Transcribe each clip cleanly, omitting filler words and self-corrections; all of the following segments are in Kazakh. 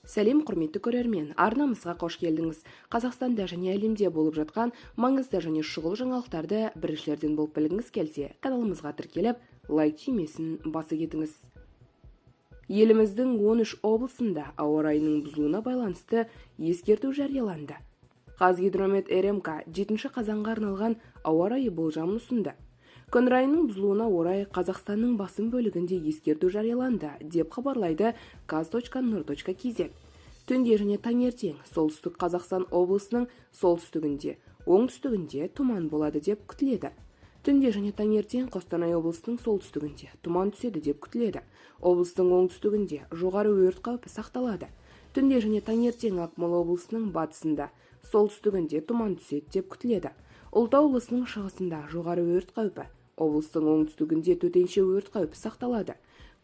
Сәлем құрметті көрермен, арнамызға қош келдіңіз. Қазақстанда және әлемде болып жатқан маңызды және шұғыл жаңалықтарды біріншілерден болып білгіңіз келсе, каналымызға тіркеліп, лайк түймесін басып кетіңіз. Еліміздің 13 облысында ауа райының бұзылуына байланысты ескерту жарияланды. Қазгидромет РМК 7 қазанға арналған ауа райы болжамын ұсынды. Күн райының бұзылуына орай Қазақстанның басым бөлігінде ескерту жарияланды, деп хабарлайды kaz.nur.kz. Түнде және таңертең солтүстік Қазақстан облысының солтүстігінде, оңтүстігінде тұман болады деп күтіледі. Түнде және таңертең Қостанай облысының солтүстігінде тұман түседі деп күтіледі. Облыстың оңтүстігінде жоғары өрт қаупі сақталады. Түнде және таңертең Ақмола облысының батысында, солтүстігінде тұман түседі деп күтіледі. Ұлытау облысының шығысында жоғары өрт қаупі, облыстың оңтүстігінде төтенше өрт қаупі сақталады.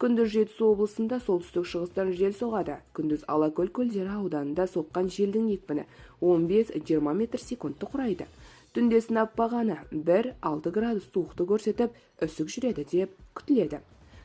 Күндіз Жетісу облысында солтүстік шығыстан жел соғады. Күндіз Алакөл көлдері ауданында соққан желдің екпіні 15-20 метр секундты құрайды. Түнде сынап бағаны 1-6 градус суықты көрсетіп, үсік жүреді деп күтіледі.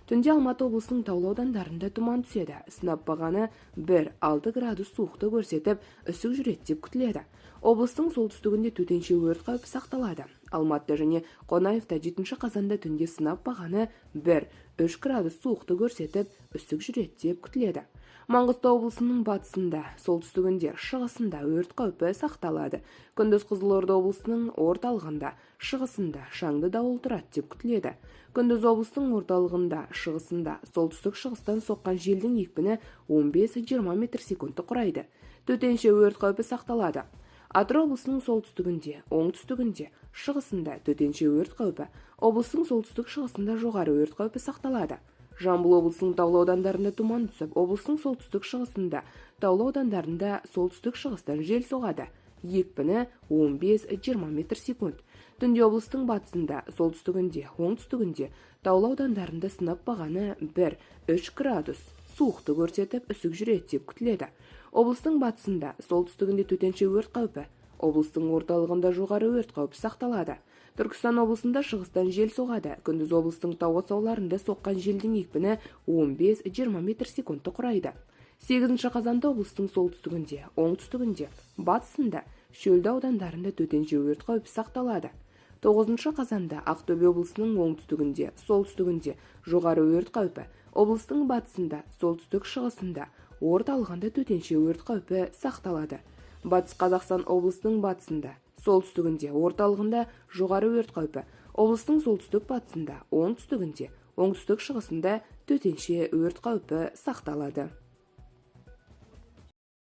Түнде Алматы облысының таулы аудандарында тұман түседі. Сынап бағаны 1-6 градус суықты көрсетіп, үсік жүреді деп күтіледі. Облыстың солтүстігінде төтенше өрт қаупі сақталады. Алматы және Қонаевта 7 қазанда түнде сынап бағаны 1-3 градус суықты көрсетіп, үсік жүреді деп күтіледі. Маңғыстау облысының батысында, солтүстігінде, шығысында өрт қаупі сақталады. Күндіз Қызылорда облысының орталығында, шығысында шаңды дауыл тұрады деп күтіледі. Күндіз облыстың орталығында, шығысында, солтүстік шығыстан соққан желдің екпіні 15-20 метр секундты құрайды. Төтенше өрт қаупі сақталады. Атырау облысының солтүстігінде, оңтүстігінде, шығысында төтенше өрт қаупі, облыстың солтүстік шығысында жоғары өрт қаупі сақталады. Жамбыл облысының таулы аудандарында тұман түсіп, облыстың солтүстік шығысында, таулы аудандарында солтүстік шығыстан жел соғады. Екпіні 15-20 метр секунд. Түнде облыстың батысында, солтүстігінде, оңтүстігінде, таулы аудандарында сынап бағаны 1-3 градус суықты көрсетіп, үсік жүреді деп күтіледі. Облыстың батысында, солтүстігінде төтенше өрт қаупі, облыстың орталығында жоғары өрт қаупі сақталады. Түркістан облысында шығыстан жел соғады. Күндіз облыстың тау тауларында соққан желдің екпіні 15-20 метр секундты құрайды. 8 қазанда облыстың солтүстігінде, оңтүстігінде, батысында, шөлді аудандарында төтенше өрт қаупі сақталады. 9 қазанда Ақтөбе облысының оңтүстігінде, солтүстігінде жоғары өрт қаупі, облыстың батысында, солтүстік шығысында, орталығында төтенше өрт қаупі сақталады. Батыс Қазақстан облысының батысында, солтүстігінде, орталығында жоғары өрт қаупі, облыстың солтүстік батысында, оңтүстігінде, оңтүстік шығысында төтенше өрт қаупі сақталады.